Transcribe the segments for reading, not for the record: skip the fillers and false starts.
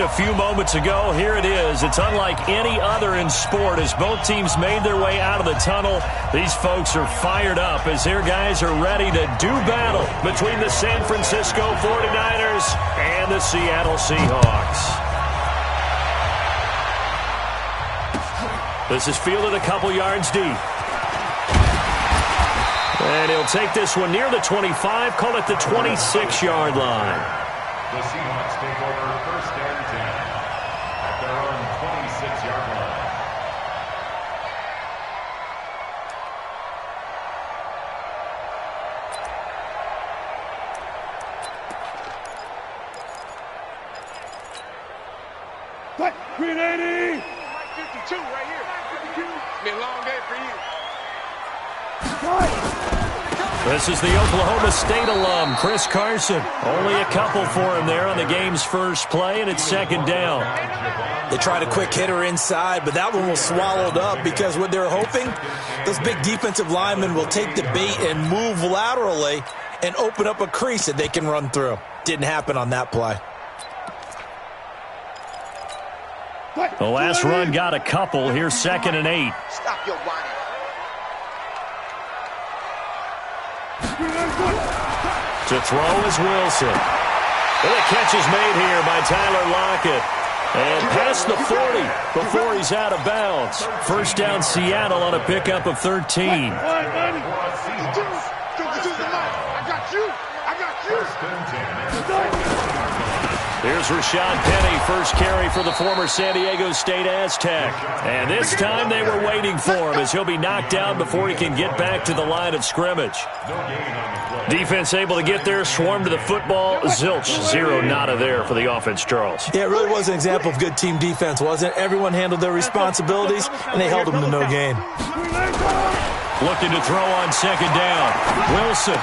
a few moments ago. Here it is. It's unlike any other in sport as both teams made their way out of the tunnel. These folks are fired up as their guys are ready to do battle between the San Francisco 49ers and the Seattle Seahawks. This is fielded a couple yards deep. And he'll take this one near the 25, call it the 26-yard line. The Seahawks take over first and 10 at their own 26-yard line. What? 380! 52 right here. 52. Be a long day for you. This is the Oklahoma State alum, Chris Carson. Only a couple for him there on the game's first play, and it's second down. They tried a quick hitter inside, but that one was swallowed up because what they're hoping, those big defensive linemen will take the bait and move laterally and open up a crease that they can run through. Didn't happen on that play. The last run got a couple. Here's 2nd and 8. Stop your whining. To throw is Wilson. And the catch is made here by Tyler Lockett. And past the 40 before he's out of bounds. First down Seattle on a pickup of 13. I got you. Here's Rashad Penny, first carry for the former San Diego State Aztec. And this time they were waiting for him as he'll be knocked out before he can get back to the line of scrimmage. Defense able to get there, swarm to the football. Zilch, 0 nada there for the offense, Charles. Yeah, it really was an example of good team defense, wasn't it? Everyone handled their responsibilities, and they held them to no gain. Looking to throw on second down. Wilson.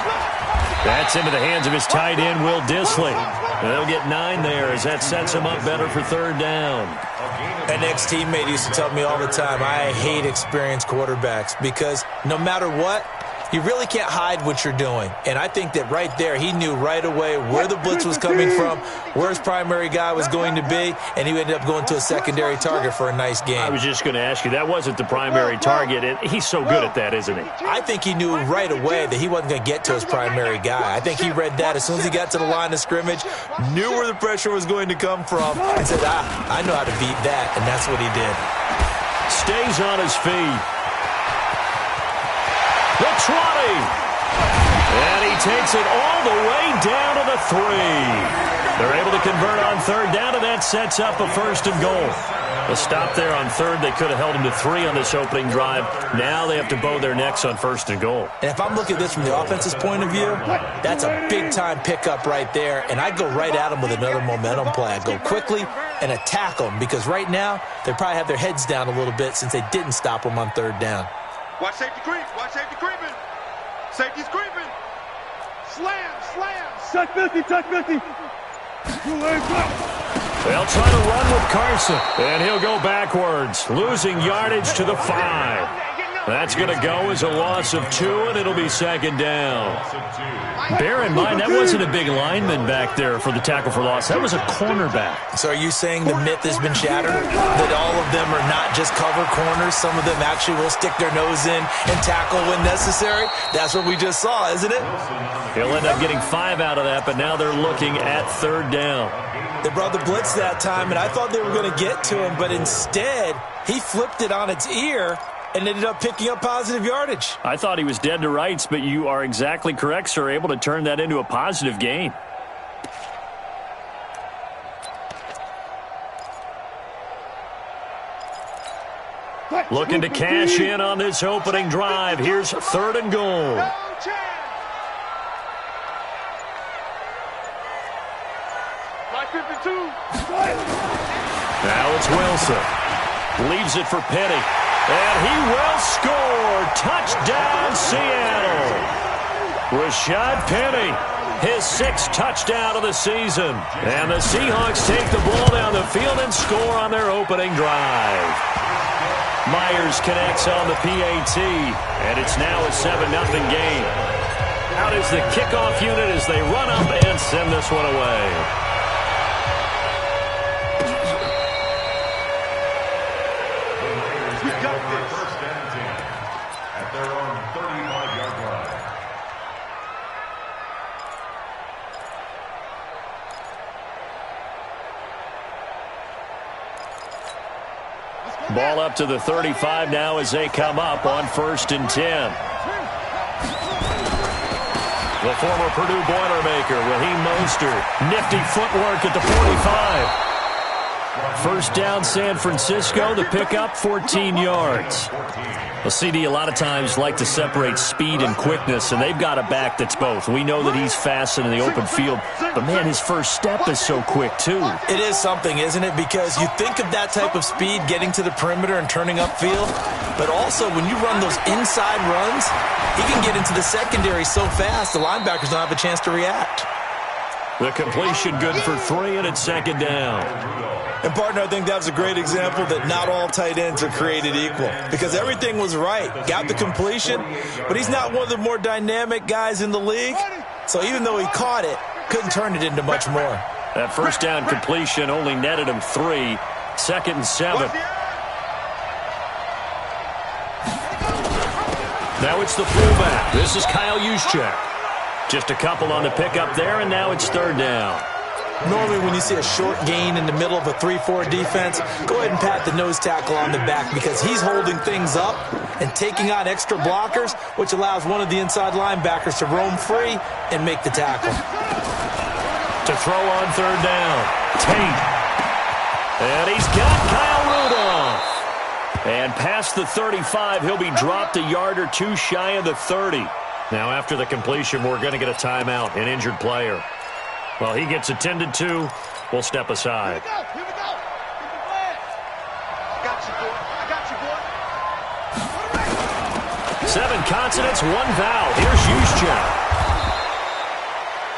That's into the hands of his tight end, Will Dissly. They'll get 9 there as that sets him up better for third down. An ex-teammate used to tell me all the time, I hate experienced quarterbacks because no matter what, you really can't hide what you're doing. And I think that right there, he knew right away where the blitz was coming from, where his primary guy was going to be, and he ended up going to a secondary target for a nice game. I was just going to ask you, that wasn't the primary target. He's so good at that, isn't he? I think he knew right away that he wasn't going to get to his primary guy. I think he read that as soon as he got to the line of scrimmage, knew where the pressure was going to come from, and said, I know how to beat that, and that's what he did. Stays on his feet. The 20. And he takes it all the way down to the 3. They're able to convert on third down, and that sets up a 1st and goal. A stop there on third. They could have held him to 3 on this opening drive. Now they have to bow their necks on 1st and goal. And if I'm looking at this from the offense's point of view, that's a big-time pickup right there. And I'd go right at them with another momentum play. I'd go quickly and attack them because right now they probably have their heads down a little bit since they didn't stop them on third down. Watch safety creep. Watch safety creeping. Safety's creeping. Slam. Touch 50, touch 50. They'll try to run with Carson, and he'll go backwards, losing yardage to the 5. That's going to go as a loss of 2, and it'll be 2nd down. Bear in mind, that wasn't a big lineman back there for the tackle for loss. That was a cornerback. So are you saying the myth has been shattered? That all of them are not just cover corners? Some of them actually will stick their nose in and tackle when necessary? That's what we just saw, isn't it? He'll end up getting 5 out of that, but now they're looking at third down. They brought the blitz that time, and I thought they were going to get to him, but instead, he flipped it on its ear and ended up picking up positive yardage. I thought he was dead to rights, but you are exactly correct, sir, able to turn that into a positive gain. Looking to cash in on this opening drive. Here's 3rd and goal. Now it's Wilson. Leaves it for Penny. And he will score. Touchdown, Seattle. Rashad Penny, his 6th touchdown of the season. And the Seahawks take the ball down the field and score on their opening drive. Myers connects on the PAT, and it's now a 7-0 game. Out is the kickoff unit as they run up and send this one away. Ball up to the 35 now as they come up on 1st and 10. The former Purdue Boilermaker, Raheem Mostert. Nifty footwork at the 45. First down, San Francisco. The pickup, 14 yards. Well, CD, a lot of times like to separate speed and quickness, and they've got a back that's both. We know that he's fast in the open field, but, man, his first step is so quick, too. It is something, isn't it? Because you think of that type of speed getting to the perimeter and turning upfield, but also when you run those inside runs, he can get into the secondary so fast the linebackers don't have a chance to react. The completion good for 3, and it's 2nd down. And, partner, I think that was a great example that not all tight ends are created equal because everything was right. Got the completion, but he's not one of the more dynamic guys in the league. So even though he caught it, couldn't turn it into much more. That first down completion only netted him 3. 2nd and 7. Now it's the fullback. This is Kyle Juszczyk. Just a couple on the pickup there, and now it's 3rd down. Normally when you see a short gain in the middle of a 3-4 defense, go ahead and pat the nose tackle on the back because he's holding things up and taking on extra blockers, which allows one of the inside linebackers to roam free and make the tackle. To throw on 3rd down, Tate. And he's got Kyle Rudolph. And past the 35, he'll be dropped a yard or 2 shy of the 30. Now after the completion, we're going to get a timeout, an injured player. Well, he gets attended to. We'll step aside. Here we go. Got you, boy. I got you, boy. 7 consonants, 1 vowel. Here's Juszczyk.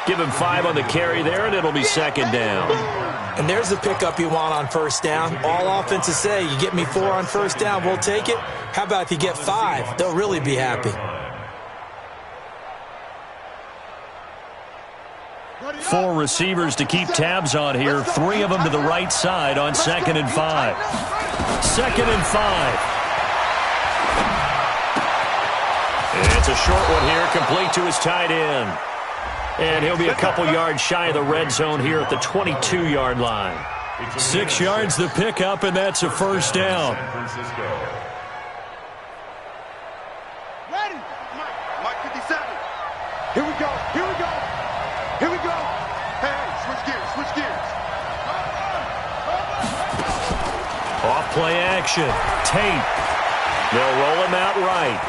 Give him 5 on the carry there, and it'll be 2nd down. And there's the pickup you want on 1st down. All offenses say, you get me 4 on 1st down, we'll take it. How about if you get 5? They'll really be happy. 4 receivers to keep tabs on here. 3 of them to the right side on 2nd and 5. 2nd and 5. It's a short one here, complete to his tight end. And he'll be a couple yards shy of the red zone here at the 22-yard line. 6 yards the pickup, and that's a 1st down. Ready? Mike 57. Here we go. Here we go. Here we go. Hey, switch gears. Switch gears. Off play action. Tate. They'll roll him out right.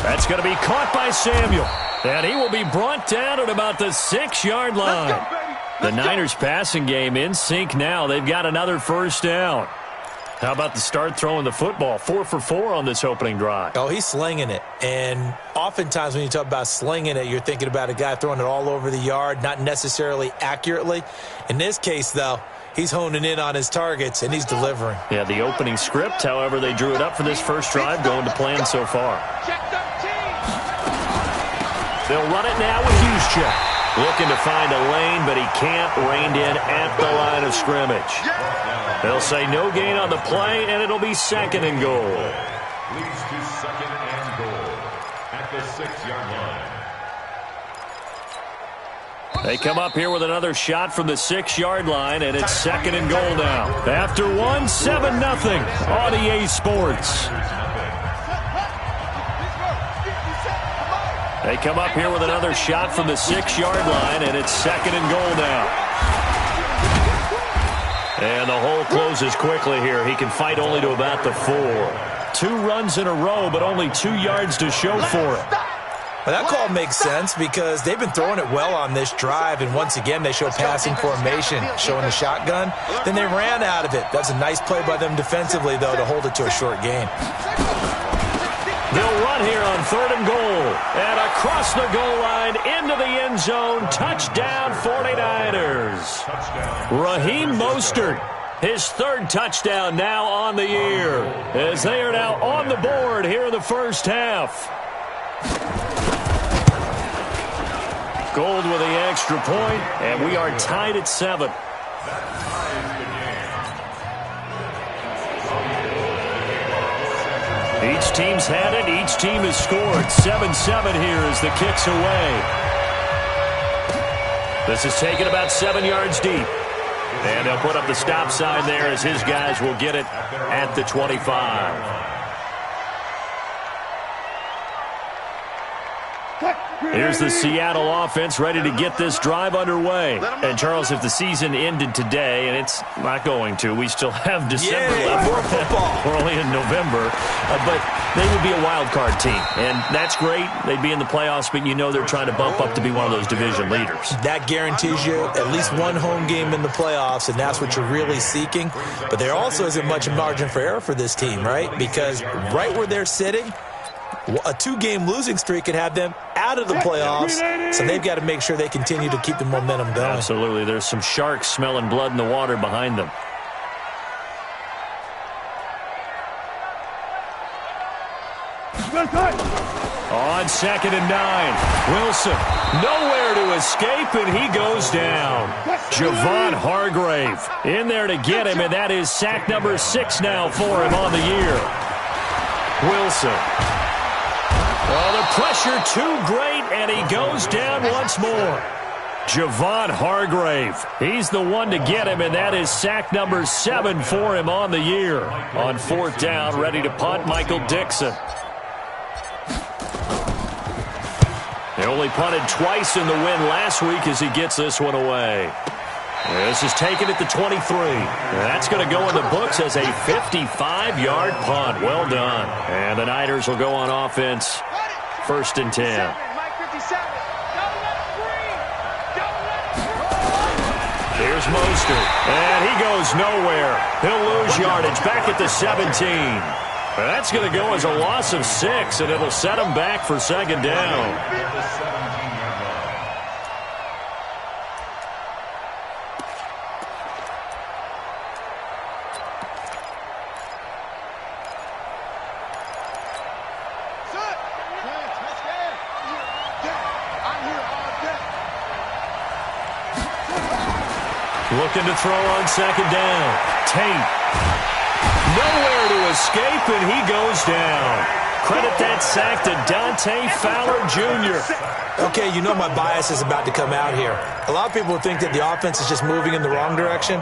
That's going to be caught by Samuel. And he will be brought down at about the 6-yard line. The Niners passing game in sync now. They've got another 1st down. How about the start throwing the football? 4 for 4 on this opening drive. Oh, he's slinging it. And oftentimes when you talk about slinging it, you're thinking about a guy throwing it all over the yard, not necessarily accurately. In this case, though, he's honing in on his targets, and he's delivering. Yeah, the opening script, however, they drew it up for this first drive, going to plan so far. They'll run it now with Juszczyk. Looking to find a lane, but he can't. Reined in at the line of scrimmage. They'll say no gain on the play, and it'll be 2nd and goal. Leads to 2nd and goal at the 6-yard line. They come up here with another shot from the 6-yard line, and it's 2nd and goal now. After 1, 7-0 on EA Sports. They come up here with another shot from the 6-yard line, and it's 2nd and goal now. And the hole closes quickly here. He can fight only to about the 4. 2 runs in a row, but only 2 yards to show for it. Well, that call makes sense because they've been throwing it well on this drive, and once again they show passing formation, showing the shotgun. Then they ran out of it. That's a nice play by them defensively, though, to hold it to a short gain. They'll run here on 3rd and goal. And across the goal line into the end zone. Touchdown 49ers. Raheem Mostert, his 3rd touchdown now on the year, as they are now on the board here in the first half. Gold with the extra point, and we are tied at 7. Each team's had it. Each team has scored. 7-7 here as the kick's away. This is taken about 7 yards deep. And they'll put up the stop sign there as his guys will get it at the 25. Here's the Seattle offense ready to get this drive underway. And, Charles, if the season ended today, and it's not going to, we still have December left. More football. We're only in November. But they would be a wild card team. And that's great. They'd be in the playoffs, but you know they're trying to bump up to be one of those division leaders. That guarantees you at least one home game in the playoffs, and that's what you're really seeking. But there also isn't much margin for error for this team, right? Because right where they're sitting, a 2-game losing streak could have them out of the playoffs, so they've got to make sure they continue to keep the momentum going. Absolutely. There's some sharks smelling blood in the water behind them. On 2nd and 9, Wilson nowhere to escape, and he goes down. Javon Hargrave in there to get him, and that is sack number 6 now for him on the year. Wilson. Oh, the pressure too great, and he goes down once more. Javon Hargrave. He's the one to get him, and that is sack number 7 for him on the year. On 4th down, ready to punt, Michael Dixon. They only punted twice in the win last week as he gets this one away. This is taken at the 23. That's going to go in the books as a 55-yard punt. Well done. And the Niners will go on offense. 1st and 10. Here's Mostert. And he goes nowhere. He'll lose yardage back at the 17. That's going to go as a loss of 6, and it'll set him back for 2nd down. Looking to throw on 2nd down. Tate. Nowhere to escape, and he goes down. Credit that sack to Dante Fowler Jr. Okay, you know my bias is about to come out here. A lot of people think that the offense is just moving in the wrong direction.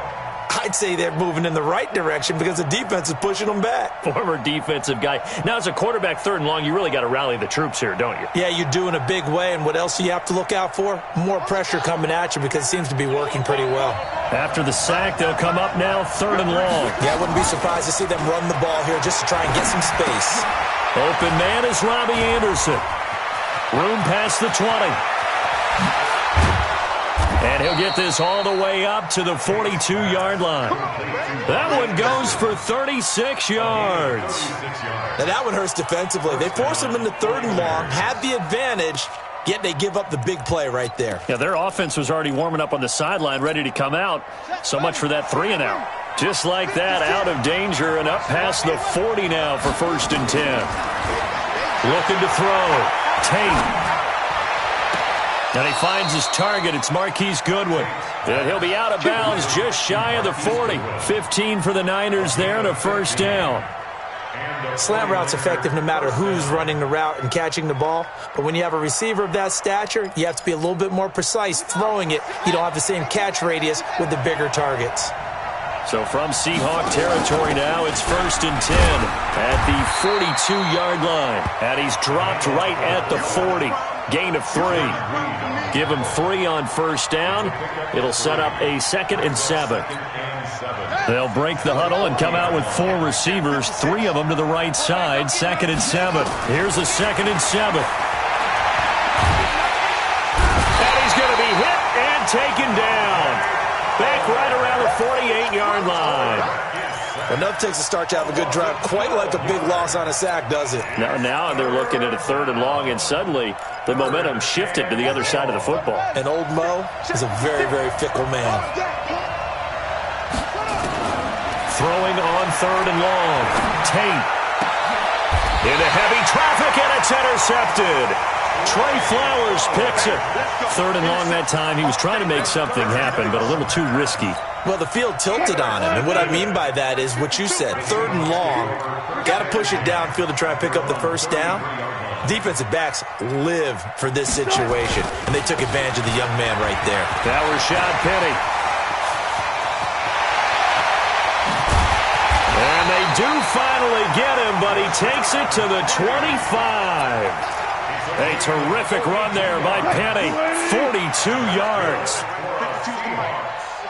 I'd say they're moving in the right direction because the defense is pushing them back. Former defensive guy. Now, as a quarterback 3rd and long, you really got to rally the troops here, don't you? Yeah, you do in a big way, and what else do you have to look out for? More pressure coming at you because it seems to be working pretty well. After the sack, they'll come up now 3rd and long. Yeah, I wouldn't be surprised to see them run the ball here just to try and get some space. Open man is Robbie Anderson. Room past the 20. And he'll get this all the way up to the 42-yard line. That one goes for 36 yards. Now that one hurts defensively. They force him into 3rd and long, have the advantage, yet they give up the big play right there. Yeah, their offense was already warming up on the sideline, ready to come out. So much for that 3 and out. Just like that, out of danger and up past the 40 now for 1st and 10. Looking to throw. Tate. And he finds his target. It's Marquise Goodwin. And he'll be out of bounds just shy of the 40. 15 for the Niners there and a 1st down. Slant route's effective no matter who's running the route and catching the ball. But when you have a receiver of that stature, you have to be a little bit more precise throwing it. You don't have the same catch radius with the bigger targets. So from Seahawk territory now, it's 1st and 10 at the 42-yard line. And he's dropped right at the 40. Gain of 3. Give him 3 on 1st down. It'll set up a 2nd and 7. They'll break the huddle and come out with 4 receivers, 3 of them to the right side. 2nd and 7. Here's a 2nd and 7. And he's going to be hit and taken down. Back right around the 48-yard line. Enough takes a start to have a good drive. Quite like a big loss on a sack, does it? Now they're looking at a 3rd and long, and suddenly the momentum shifted to the other side of the football. And old Mo is a very, very fickle man. Throwing on 3rd and long. Tate. Into heavy traffic, and it's intercepted. Trey Flowers picks it. 3rd and long that time. He was trying to make something happen, but a little too risky. Well, the field tilted on him, and what I mean by that is what you said. 3rd and long, got to push it downfield to try and pick up the 1st down. Defensive backs live for this situation, and they took advantage of the young man right there. That was Rashad Penny. do finally get him, but he takes it to the 25. A terrific run there by Penny. 42 yards. Let's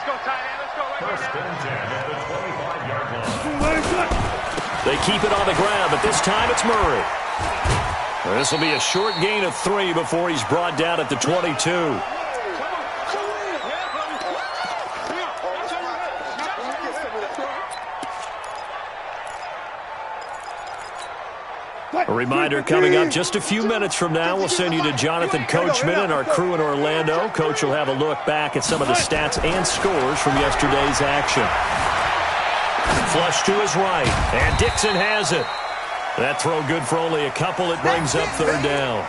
go, tight end. Let's go right First and 10 at the 25-yard line. They keep it on the ground, but this time it's Murray. This will be a short gain of 3 before he's brought down at the 22. A reminder coming up just a few minutes from now. We'll send you to Jonathan Coachman and our crew in Orlando. Coach will have a look back at some of the stats and scores from yesterday's action. Flush to his right, and Dixon has it. That throw good for only a couple. It brings up third down.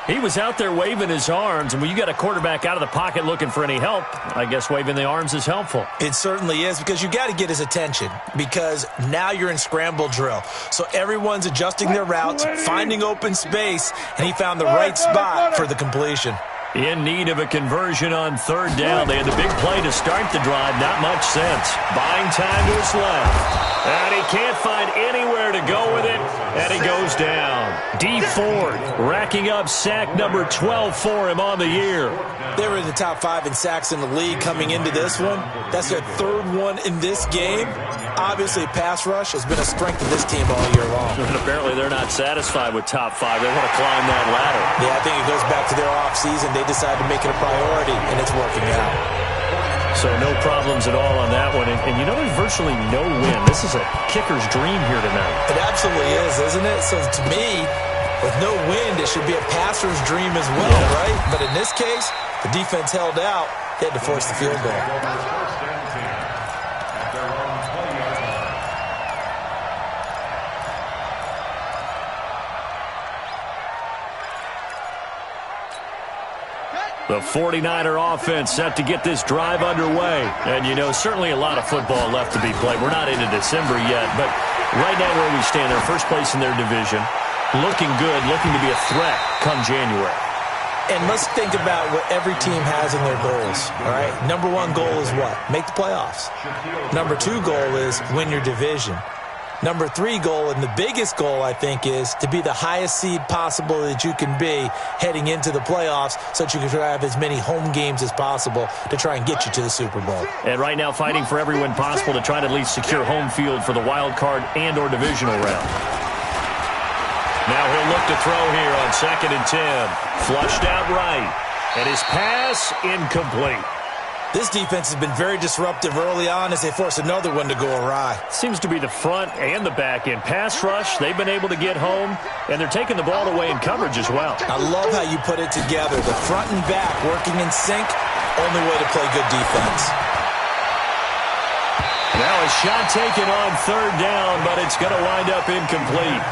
He was out there waving his arms, and when you got a quarterback out of the pocket looking for any help, I guess waving the arms is helpful. It certainly is, because you got to get his attention, because now you're in scramble drill. So everyone's adjusting their routes, finding open space, and he found the right spot for the completion. In need of a conversion on third down. They had the big play to start the drive. Not much sense. Buying time to his left. And he can't find anywhere to go with it. And he goes down. D Ford racking up sack number 12 for him on the year. They were in the top 5 in sacks in the league coming into this one. That's their third one in this game. Obviously, pass rush has been a strength of this team all year long. And apparently they're not satisfied with top 5. They want to climb that ladder. Yeah, I think it goes back to their offseason. They decided to make it a priority, and it's working out. So no problems at all on that one. And you know, there's virtually no win. This is a kicker's dream here tonight. It absolutely is, isn't it? So to me, with no wind, it should be a passer's dream as well, right? But in this case, the defense held out. They had to force the field goal. First and 10 at their own 20-yard line. The 49er offense set to get this drive underway. And, you know, certainly a lot of football left to be played. We're not into December yet, but right now where we stand, they're first place in their division. Looking good, looking to be a threat come January. And let's think about what every team has in their goals, all right? Number 1 goal is what? Make the playoffs. Number 2 goal is win your division. Number 3 goal, and the biggest goal, I think, is to be the highest seed possible that you can be heading into the playoffs so that you can have as many home games as possible to try and get you to the Super Bowl. And right now fighting for every win possible to try to at least secure home field for the wild card and or divisional round. Now he'll look to throw here on 2nd and 10. Flushed out right. And his pass incomplete. This defense has been very disruptive early on as they force another one to go awry. Seems to be the front and the back end. Pass rush, they've been able to get home, and they're taking the ball away in coverage as well. I love how you put it together. The front and back working in sync, only way to play good defense. Now a shot taken on third down, but it's going to wind up incomplete.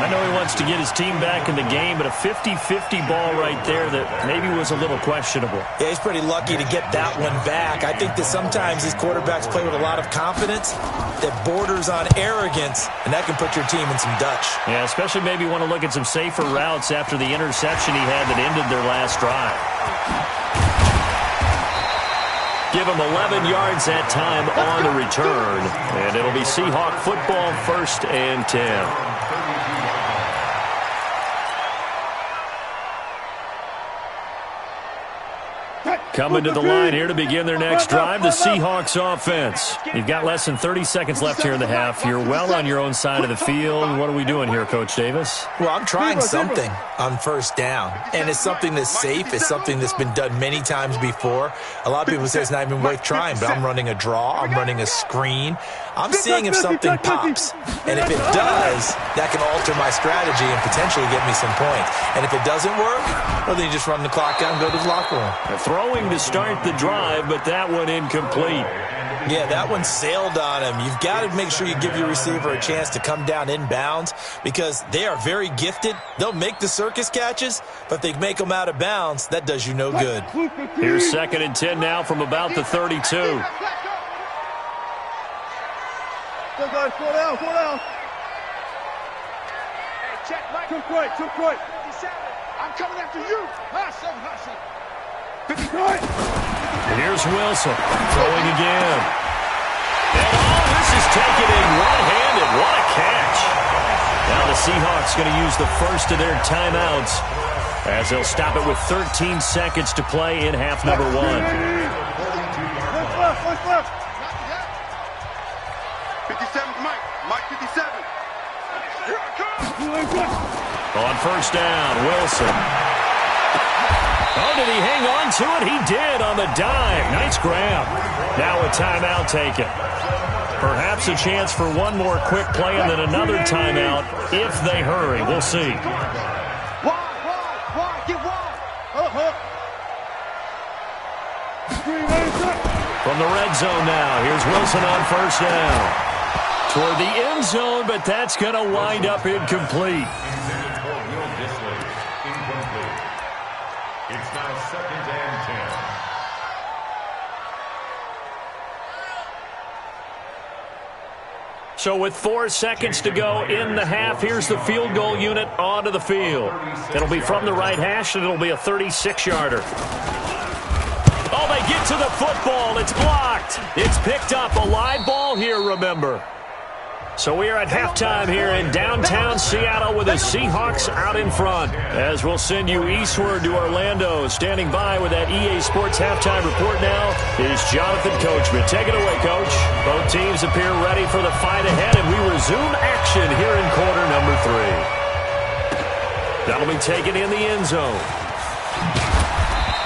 I know he wants to get his team back in the game, but a 50-50 ball right there that maybe was a little questionable. Yeah, he's pretty lucky to get that one back. I think that sometimes these quarterbacks play with a lot of confidence that borders on arrogance, and that can put your team in some Dutch. Yeah, especially maybe want to look at some safer routes after the interception he had that ended their last drive. Give him 11 yards that time on the return, and it'll be Seahawk football 1st and 10. Coming to the line here to begin their next drive, the Seahawks offense. You've got less than 30 seconds left here in the half. You're well on your own side of the field. What are we doing here, Coach Davis? Well, I'm trying something on first down, and it's something that's safe. It's something that's been done many times before. A lot of people say it's not even worth trying, but I'm running a draw. I'm running a screen. I'm seeing if something pops, and if it does, that can alter my strategy and potentially get me some points. And if it doesn't work, well, then you just run the clock out and go to the locker room. Throwing to start the drive, but that one incomplete. Yeah, that one sailed on him. You've got to make sure you give your receiver a chance to come down inbounds because they are very gifted. They'll make the circus catches, but if they make them out of bounds, that does you no good. Here's 2nd and 10 now from about the 32. Go, guys, slow down, slow down. Hey, check right. Took right, took right. 57. I'm coming after you. Hot 7, hot 7. 59. And here's Wilson throwing again. And all this is taken in one-handed. What a catch. Now the Seahawks going to use the first of their timeouts as they'll stop it with 13 seconds to play in half number 1. What's left? 57's Mike. Mike 57. Here I come. On first down, Wilson. Oh, did he hang on to it? He did on the dive. Nice grab. Now a timeout taken. Perhaps a chance for one more quick play and then another timeout if they hurry. We'll see. Wide, get wide. From the red zone now, here's Wilson on first down. Toward the end zone, but that's going to wind up incomplete. It's now 2nd and 10. So with 4 seconds to go in the half, here's the field goal unit onto the field. It'll be from the right hash, and it'll be a 36-yarder. Oh, they get to the football. It's blocked. It's picked up. A live ball here, remember. So we are at halftime here in downtown Seattle with the Seahawks out in front. As we'll send you eastward to Orlando. Standing by with that EA Sports halftime report now is Jonathan Coachman. Take it away, Coach. Both teams appear ready for the fight ahead, and we resume action here in quarter number 3. That'll be taken in the end zone.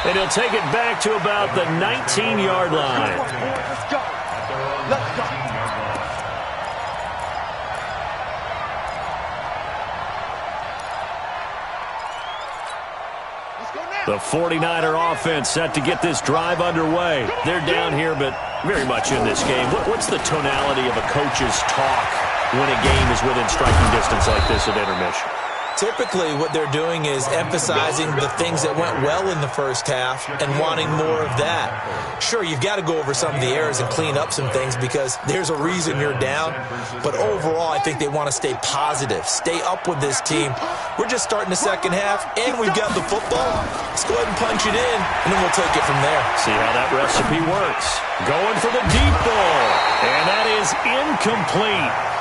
And he'll take it back to about the 19-yard line. Let's go. Let's go. The 49er offense set to get this drive underway. They're down here, but very much in this game. What's the tonality of a coach's talk when a game is within striking distance like this at intermission? Typically, what they're doing is emphasizing the things that went well in the first half and wanting more of that. Sure, you've got to go over some of the errors and clean up some things because there's a reason you're down. But overall, I think they want to stay positive, stay up with this team. We're just starting the second half, and we've got the football. Let's go ahead and punch it in, and then we'll take it from there. See how that recipe works. Going for the deep ball, and that is incomplete.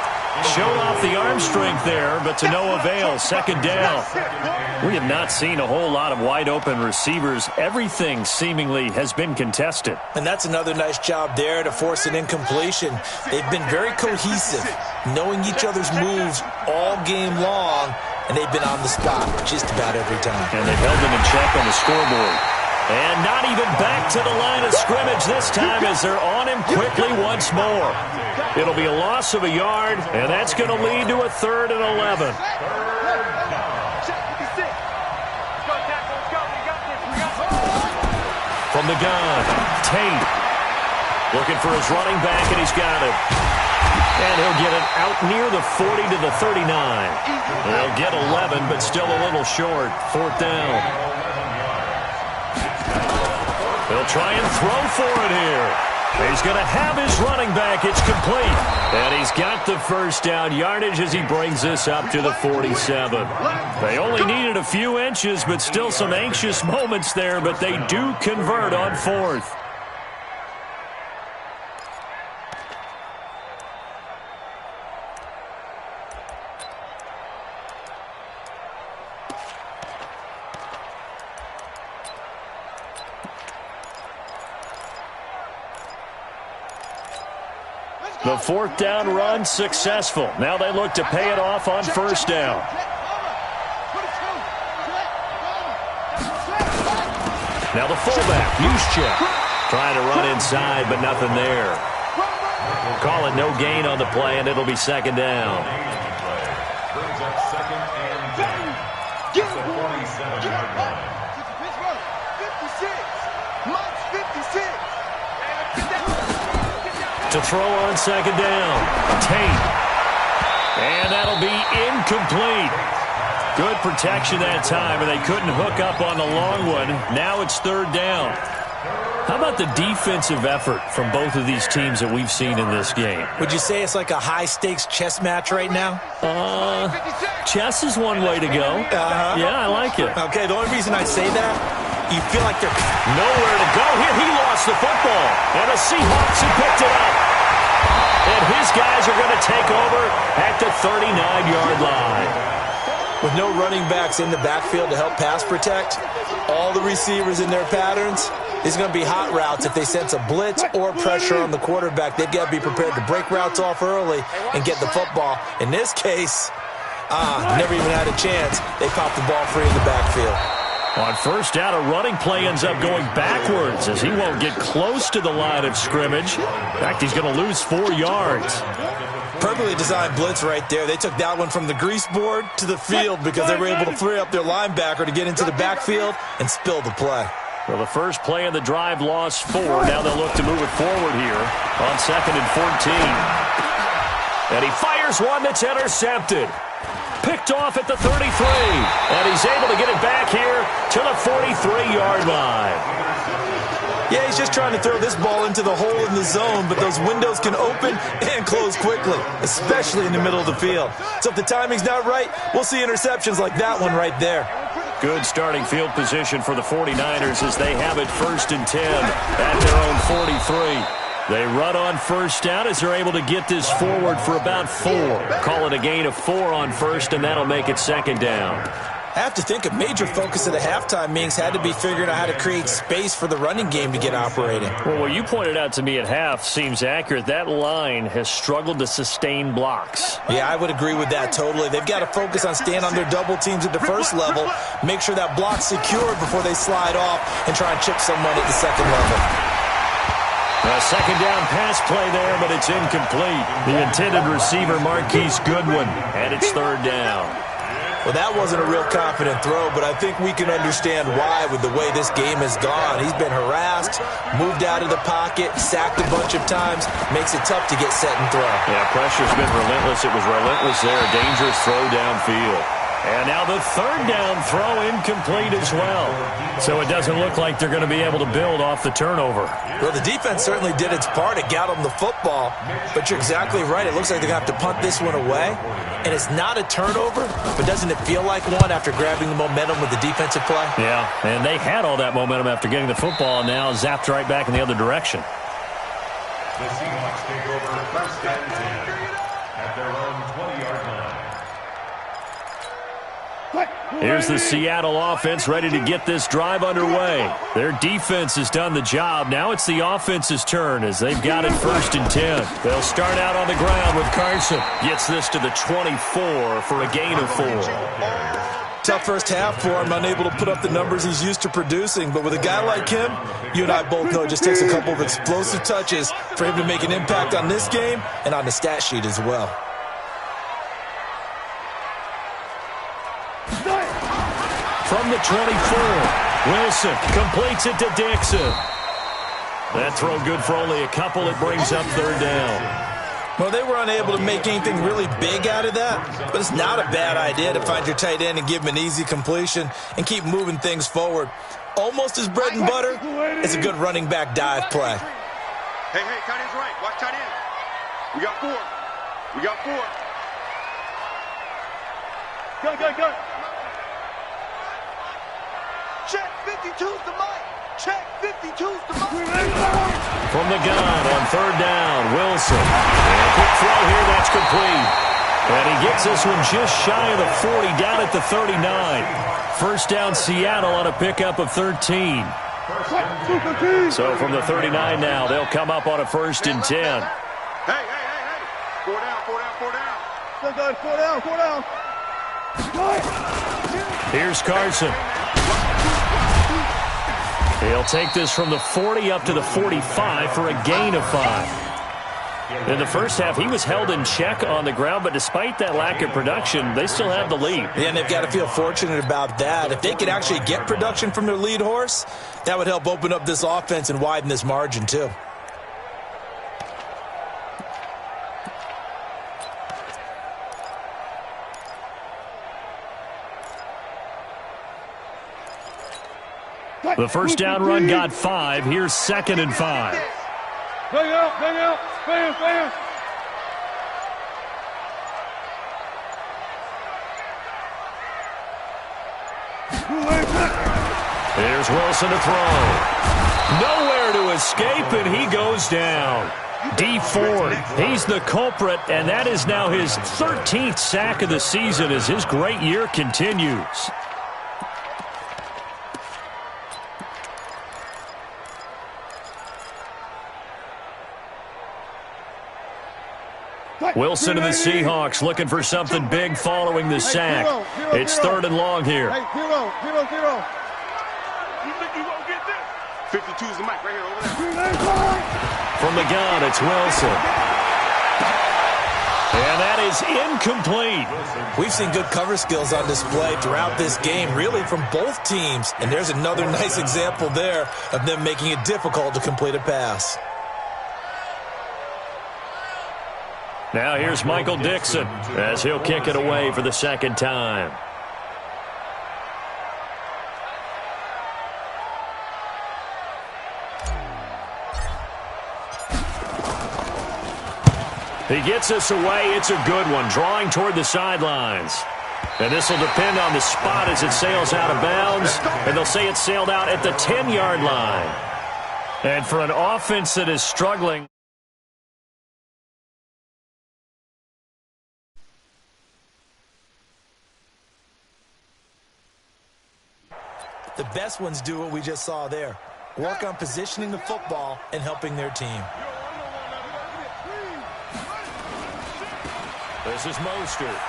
Showed off the arm strength there, but to no avail. Second down. We have not seen a whole lot of wide-open receivers. Everything seemingly has been contested. And that's another nice job there to force an incompletion. They've been very cohesive, knowing each other's moves all game long, and they've been on the spot just about every time. And they've held them in check on the scoreboard. And not even back to the line of scrimmage this time as they're on him quickly once more. It'll be a loss of a yard, and that's going to lead to a 3rd and 11. From the gun, Tate. Looking for his running back, and he's got it. And he'll get it out near the 40 to the 39. They'll get 11, but still a little short. 4th down. They'll try and throw for it here. He's going to have his running back. It's complete. And he's got the first down yardage as he brings this up to the 47. They only needed a few inches, but still some anxious moments there, but they do convert on 4th. The 4th down run successful. Now they look to pay it off on first down. Now the fullback, Juszczyk, trying to run inside, but nothing there. Call it no gain on the play, and it'll be 2nd down. Brings up 2nd and 10. At the 47-yard line. 56. Mike's 56. To throw on 2nd down, Tate. And that'll be incomplete. Good protection that time, and they couldn't hook up on the long one. Now it's 3rd down. How about the defensive effort from both of these teams that we've seen in this game? Would you say it's like a high-stakes chess match right now? Chess is one way to go. Yeah, I like it. Okay, the only reason I say that, you feel like they're nowhere to go here. He lost the football, and the Seahawks have picked it up. And his guys are going to take over at the 39-yard line. With no running backs in the backfield to help pass protect, all the receivers in their patterns, these are going to be hot routes. If they sense a blitz or pressure on the quarterback, they've got to be prepared to break routes off early and get the football. In this case, never even had a chance. They popped the ball free in the backfield. On first down, a running play ends up going backwards as he won't get close to the line of scrimmage. In fact, he's going to lose 4 yards. Perfectly designed blitz right there. They took that one from the grease board to the field because they were able to free up their linebacker to get into the backfield and spill the play. Well, the first play of the drive lost 4. Now they'll look to move it forward here on 2nd and 14. And he fires one that's intercepted. Picked off at the 33. And he's able to get it back here to the 43-yard line. Yeah, he's just trying to throw this ball into the hole in the zone, but those windows can open and close quickly, especially in the middle of the field. So if the timing's not right, we'll see interceptions like that one right there. Good starting field position for the 49ers as they have it 1st and 10 at their own 43. They run on first down as they're able to get this forward for about 4. Call it a gain of 4 on first, and that'll make it 2nd down. I have to think a major focus of the halftime meetings had to be figuring out how to create space for the running game to get operating. Well, what you pointed out to me at half seems accurate. That line has struggled to sustain blocks. Yeah, I would agree with that totally. They've got to focus on staying on their double teams at the first level, make sure that block's secured before they slide off and try and chip someone at the second level. A 2nd down pass play there, but it's incomplete. The intended receiver, Marquise Goodwin, and it's 3rd down. Well, that wasn't a real confident throw, but I think we can understand why with the way this game has gone. He's been harassed, moved out of the pocket, sacked a bunch of times. Makes it tough to get set and throw. Yeah, pressure's been relentless. It was relentless there. Dangerous throw downfield. And now the 3rd down throw incomplete as well. So it doesn't look like they're going to be able to build off the turnover. Well, the defense certainly did its part. It got them the football. But you're exactly right. It looks like they're going to have to punt this one away. And it's not a turnover, but doesn't it feel like one after grabbing the momentum with the defensive play? Yeah, and they had all that momentum after getting the football and now zapped right back in the other direction. The Seahawks take over 1st and 10 at their own 20-yard line. Here's the Seattle offense ready to get this drive underway. Their defense has done the job. Now it's the offense's turn as they've got it 1st and 10. They'll start out on the ground with Carson. Gets this to the 24 for a gain of 4. Tough first half for him, unable to put up the numbers he's used to producing. But with a guy like him, you and I both know it just takes a couple of explosive touches for him to make an impact on this game and on the stat sheet as well. From the 24, Wilson completes it to Dixon. That throw good for only a couple. It brings up 3rd down. Well, they were unable to make anything really big out of that, but it's not a bad idea to find your tight end and give him an easy completion and keep moving things forward. Almost as bread and butter as a good running back dive play. Hey, tight end's right. Watch tight end. We got 4. We got 4. Go. Check 52's the mic. Check 52's the mic. From the gun on 3rd down, Wilson. And a quick throw here, that's complete. And he gets this one just shy of the 40, down at the 39. 1st down, Seattle on a pickup of 13. So from the 39 now, they'll come up on a 1st and 10. Hey. 4 down. Go, 4 down. Here's Carson. He'll take this from the 40 up to the 45 for a gain of 5. In the first half, he was held in check on the ground, but despite that lack of production, they still have the lead. Yeah, and they've got to feel fortunate about that. If they could actually get production from their lead horse, that would help open up this offense and widen this margin too. The first down run got 5. Here's 2nd and 5. Bang out. Fan. Here's Wilson to throw. Nowhere to escape, and he goes down. D Ford, he's the culprit, and that is now his 13th sack of the season as his great year continues. Wilson and the Seahawks looking for something big following the sack. It's 3rd and long here. Hey, 0-0-0. You think you gonna get this? 52 is the mic right here over there. From the gun, it's Wilson. And that is incomplete. We've seen good cover skills on display throughout this game, really from both teams. And there's another nice example there of them making it difficult to complete a pass. Now here's Michael Dixon as he'll kick it away for the 2nd time. He gets us away. It's a good one, drawing toward the sidelines. And this will depend on the spot as it sails out of bounds. And they'll say it sailed out at the 10-yard line. And for an offense that is struggling. The best ones do what we just saw there. Work on positioning the football and helping their team. This is Mostert.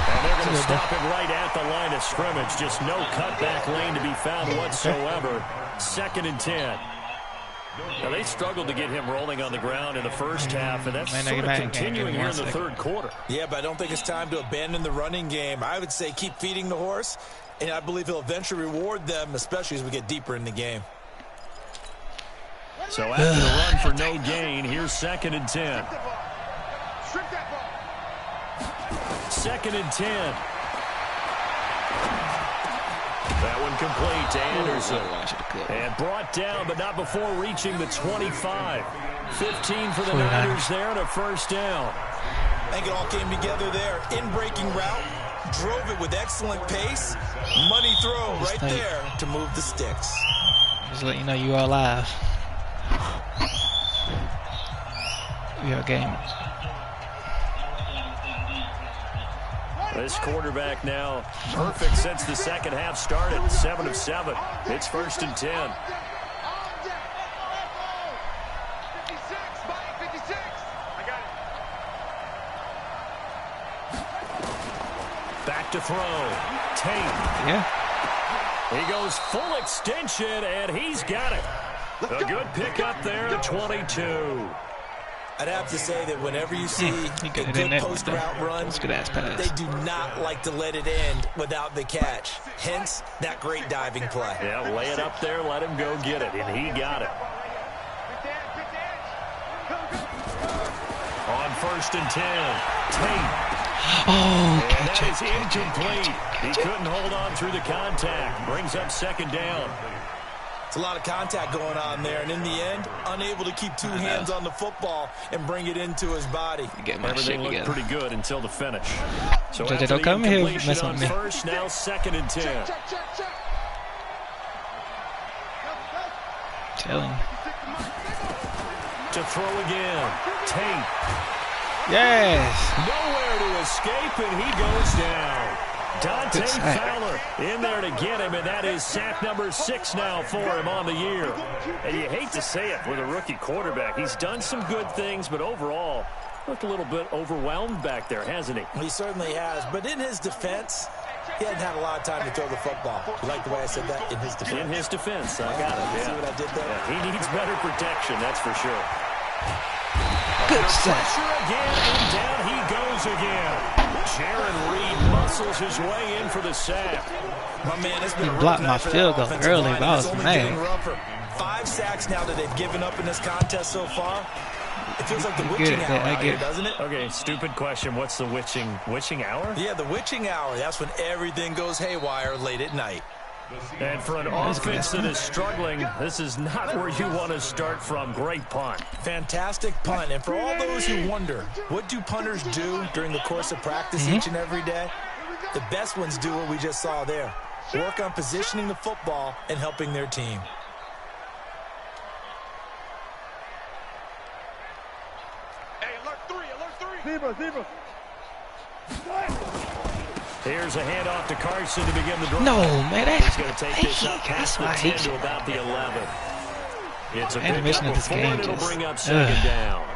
And they're going to stop it right at the line of scrimmage. Just no cutback lane to be found whatsoever. 2nd and 10. Now, they struggled to get him rolling on the ground in the first half, and that's sort of continuing here in the 3rd quarter. Yeah, but I don't think it's time to abandon the running game. I would say keep feeding the horse, and I believe he'll eventually reward them, especially as we get deeper in the game. So after the run for no gain, here's 2nd and 10. 2nd and 10. That one complete to Anderson. And brought down, but not before reaching the 25. 15 for the Niners there and a 1st down. I think it all came together there. In-breaking route. Drove it with excellent pace. Money throw right there to move the sticks. Just let you know you are live. We are gamers. This quarterback now perfect since the 2nd half started. 7 of 7. It's 1st and 10. 56, Mike, 56. I got it. Back to throw. Tate. Yeah. He goes full extension, and he's got it. A good pickup there at 22. I'd have to say that whenever you see a good post-route run, they do not like to let it end without the catch. Hence, that great diving play. Yeah, lay it up there, let him go get it, and he got it. On 1st and 10, Tate. Oh, and that is incomplete. He couldn't hold on through the contact. Brings up 2nd down. It's a lot of contact going on there, and in the end, unable to keep 2 hands on the football and bring it into his body. Everything looked pretty good until the finish. So after don't the come here incompletion messing on with me. 1st, now 2nd and 10. Telling. To throw again. Tate. Yes. Nowhere to escape, and he goes down. Dante Fowler in there to get him, and that is sack number 6 now for him on the year. And you hate to say it with a rookie quarterback. He's done some good things, but overall, looked a little bit overwhelmed back there, hasn't he? He certainly has, but in his defense, he hadn't had a lot of time to throw the football. You like the way I said that? In his defense. In his defense, I got it. Yeah. See what I did there? Yeah, he needs better protection, that's for sure. Good sack. Pressure again, and down he goes again. Jaron Reed muscles his way in for the sack. My man, it's been a blocked my field goal early, but I was mad. 5 sacks now that they've given up in this contest so far. It feels like the witching hour out here, doesn't it? Okay, stupid question. What's the witching hour? Yeah, the witching hour. That's when everything goes haywire late at night. And for an offense that is struggling, this is not where you want to start from. Great punt. Fantastic punt. And for all those who wonder, what do punters do during the course of practice each and every day? The best ones do what we just saw there. Work on positioning the football and helping their team. Zebra, zebra. Here's a handoff to Carson to begin the drive. No, man, He's going to take this up past that's the why I 10 hate to you. about the 11. It's a Animation pickup of of this 4, game and it'll just- bring up second down.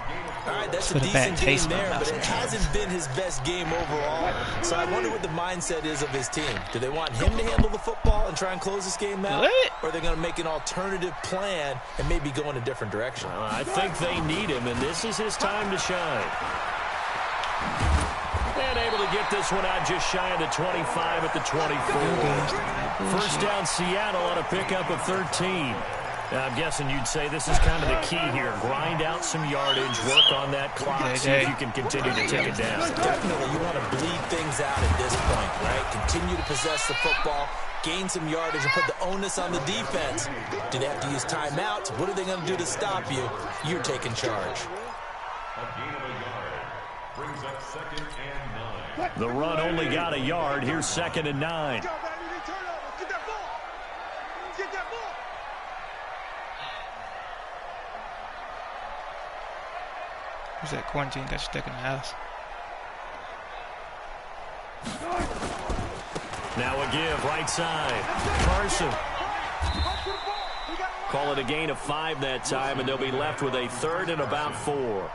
All right, that's Put a a bad decent taste game in my there, mouth but it sometimes. hasn't been his best game overall. So I wonder what the mindset is of his team. Do they want him to handle the football and try and close this game out? What? Or are they going to make an alternative plan and maybe go in a different direction? I think they need him, and this is his time to shine. And able to get this one out just shy of the 25 at the 24. First down Seattle on a pickup of 13. Now, I'm guessing you'd say this is kind of the key here. Grind out some yardage, work on that clock, see if you can continue to take it down. Definitely, you want to bleed things out at this point, right? Continue to possess the football, gain some yardage, and put the onus on the defense. Do they have to use timeouts? What are they going to do to stop you? You're taking charge. The run only got a yard. Here's 2nd and 9. Go, baby. Need turnovers. Get that ball. Get that ball. Who's that quarantine got stuck in the house? Now a give, right side. Carson. Call it a gain of 5 that time, and they'll be left with a 3rd and about 4.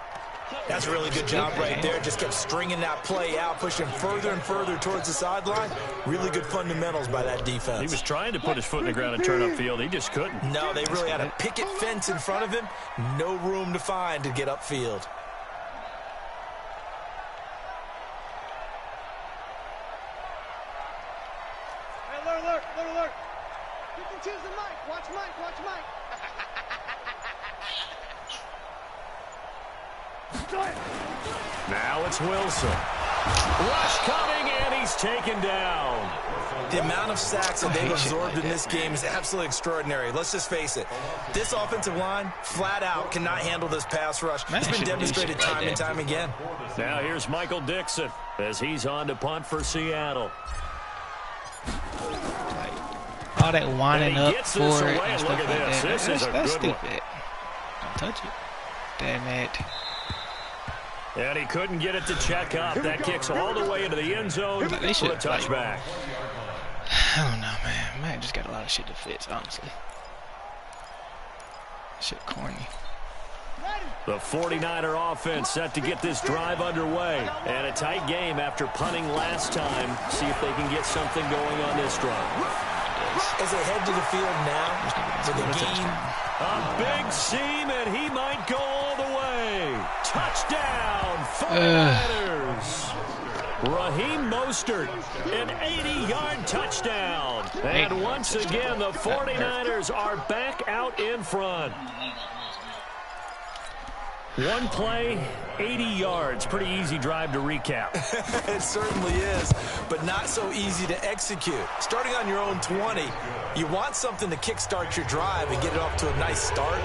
That's a really good job right there. Just kept stringing that play out, pushing further and further towards the sideline. Really good fundamentals by that defense. He was trying to put his foot in the ground and turn upfield. He just couldn't. No, they really had a picket fence in front of him. No room to find to get upfield. Hey, alert, alert. You can choose the mic. Watch Mike. Watch Mike. Now it's Wilson. Rush coming, and he's taken down. The amount of sacks that they've absorbed in this game is absolutely extraordinary. Let's just face it. This offensive line, flat out, cannot handle this pass rush. It's been demonstrated time and time again. Now here's Michael Dixon as he's on to punt for Seattle. All that winding And he up gets for this it away, and and stuff look like at this. that. This is a That's good one. stupid. Don't touch it. Damn it. And he couldn't get it to check up. That kicks all the way into the end zone for a They should, touchback. I don't know, man. Man just got a lot of shit to fix, honestly. Shit corny. The 49er offense set to get this drive underway. And a tight game after punting last time. See if they can get something going on this drive. As they head to the field now for the game. A big seam, and he might go all the way. Touchdown, 49ers. Raheem Mostert, an 80-yard touchdown. And once again, the 49ers are back out in front. One play, 80 yards. Pretty easy drive to recap. It certainly is, but not so easy to execute. Starting on your own 20, you want something to kickstart your drive and get it off to a nice start.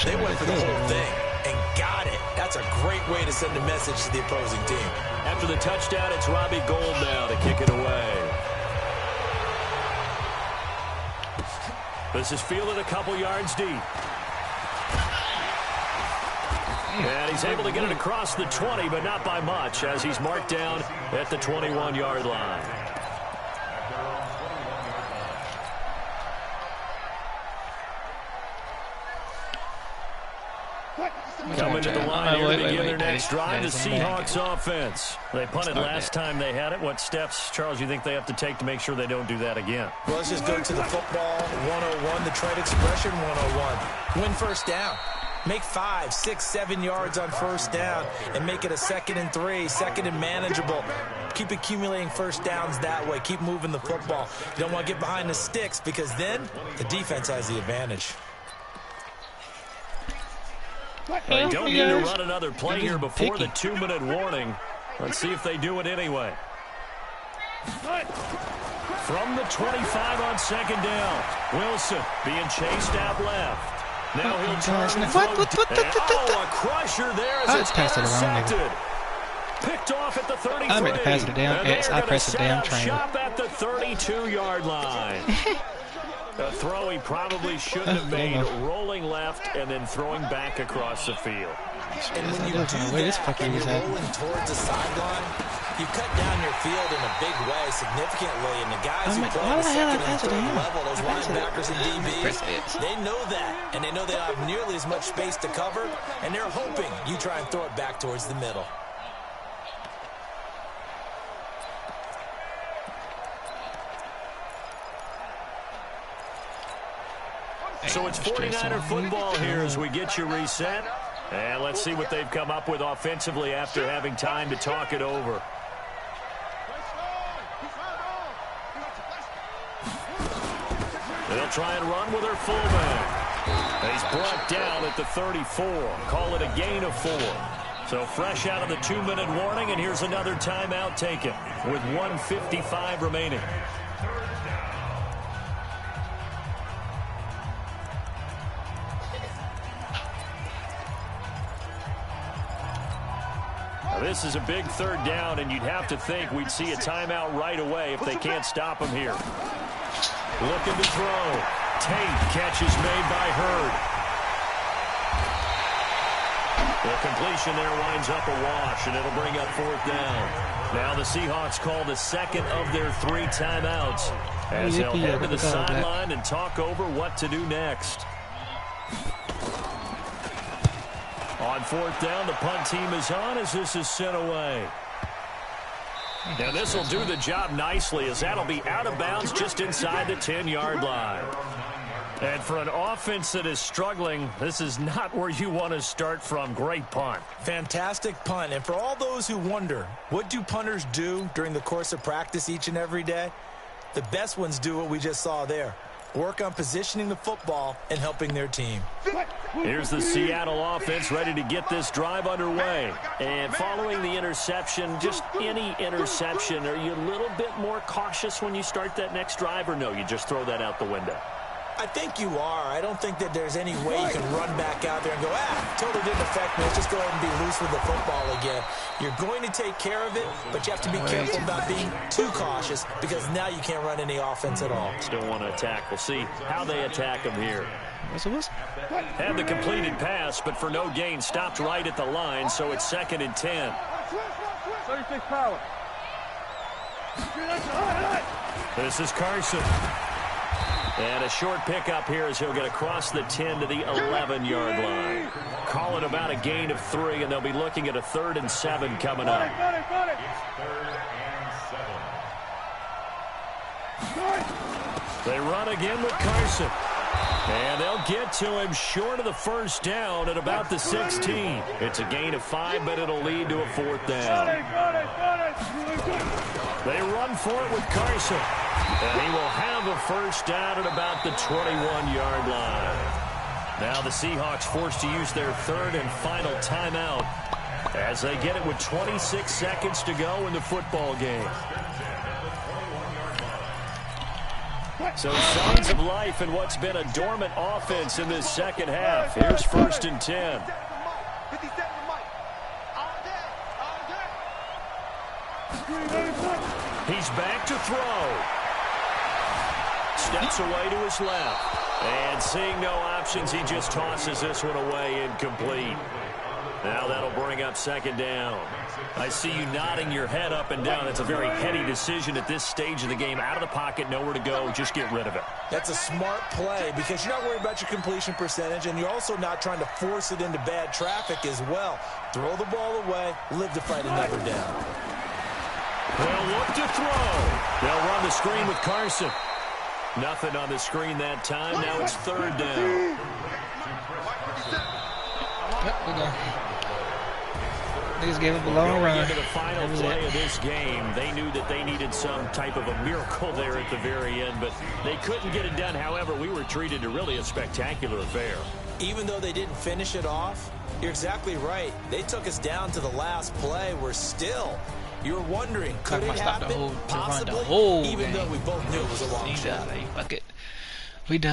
They went for the whole thing and got it. That's a great way to send a message to the opposing team. After the touchdown, it's Robbie Gould now to kick it away. This is fielded a couple yards deep. And he's able to get it across the 20, but not by much, as he's marked down at the 21-yard line. Coming to the line here to begin their next drive, the Seahawks offense. They punted last time they had it. What steps, Charles, you think they have to take to make sure they don't do that again? Well, let's just go to the football 101, the trade expression 101. Win first down. Make 5, 6, 7 yards on first down and make it a 2nd and 3, 2nd and manageable. Keep accumulating first downs that way. Keep moving the football. You don't want to get behind the sticks because then the defense has the advantage. They don't need to run another play here before the 2-minute warning. Let's see if they do it anyway. From the 25 on 2nd down, Wilson being chased out left. Now he'll turn and throw. Oh, a crusher there as it's intercepted. Picked off at the 33. I meant to pass it down. And Yes, they're I gonna pressed the set damn up train. shop at the 32-yard line. A throw he probably shouldn't have made, rolling left and then throwing back across the field. And when you do that and you're rolling towards the sideline, you cut down your field in a big way, significantly, and the guys who play the second and third level, those linebackers and DBs, they know that, and they know they don't have nearly as much space to cover, and they're hoping you try and throw it back towards the middle. So it's 49er football here as we get you reset. And let's see what they've come up with offensively after having time to talk it over. They'll try and run with their fullback. He's brought down at the 34. Call it a gain of 4. So fresh out of the 2-minute warning, and here's another timeout taken with 1:55 remaining. This is a big third down, and you'd have to think we'd see a timeout right away if they can't stop him here. Looking to throw. Tate, catch is made by Hurd. The completion there winds up a wash, and it'll bring up 4th down. Now the Seahawks call the second of their 3 timeouts as they'll head to the sideline and talk over what to do next. On 4th down, the punt team is on as this is sent away. Now this will do the job nicely as that'll be out of bounds just inside the 10-yard line. And for an offense that is struggling, this is not where you want to start from. Great punt. Fantastic punt. And for all those who wonder, what do punters do during the course of practice each and every day? The best ones do what we just saw there. Work on positioning the football and helping their team. Here's the Seattle offense ready to get this drive underway. And following the interception, just any interception, are you a little bit more cautious when you start that next drive, or no, you just throw that out the window? I think you are. I don't think that there's any way you can run back out there and go, totally didn't affect me. Let's just go ahead and be loose with the football again. You're going to take care of it, but you have to be careful about being too cautious because now you can't run any offense at all. Still want to attack. We'll see how they attack them here. Had the completed pass, but for no gain, stopped right at the line, so it's 2nd and 10. 36 power. This is Carson. And a short pickup here as he'll get across the 10 to the 11-yard line. Call it about a gain of 3, and they'll be looking at a 3rd and 7 coming up. They run again with Carson. And they'll get to him short of the 1st down at about the 16. It's a gain of 5, but it'll lead to a 4th down. They run for it with Carson. And he will have a 1st down at about the 21-yard line. Now the Seahawks forced to use their 3rd and final timeout as they get it with 26 seconds to go in the football game. So signs of life in what's been a dormant offense in this second half. Here's 1st and 10. He's back to throw. Steps away to his left. And seeing no options, he just tosses this one away incomplete. Now that'll bring up 2nd down. I see you nodding your head up and down. That's a very heady decision at this stage of the game. Out of the pocket, nowhere to go. Just get rid of it. That's a smart play because you're not worried about your completion percentage, and you're also not trying to force it into bad traffic as well. Throw the ball away, live to fight another down. They'll look to throw. They'll run the screen with Carson. Nothing on the screen that time. Now it's 3rd down. Niggas gave up a long run. Into the final play of this game, they knew that they needed some type of a miracle there at the very end, but they couldn't get it done. However, we were treated to really a spectacular affair. Even though they didn't finish it off, you're exactly right. They took us down to the last play. We're still. You're wondering, could it happen? Possibly, even though we both knew it was a long shot. Fuck it. We done.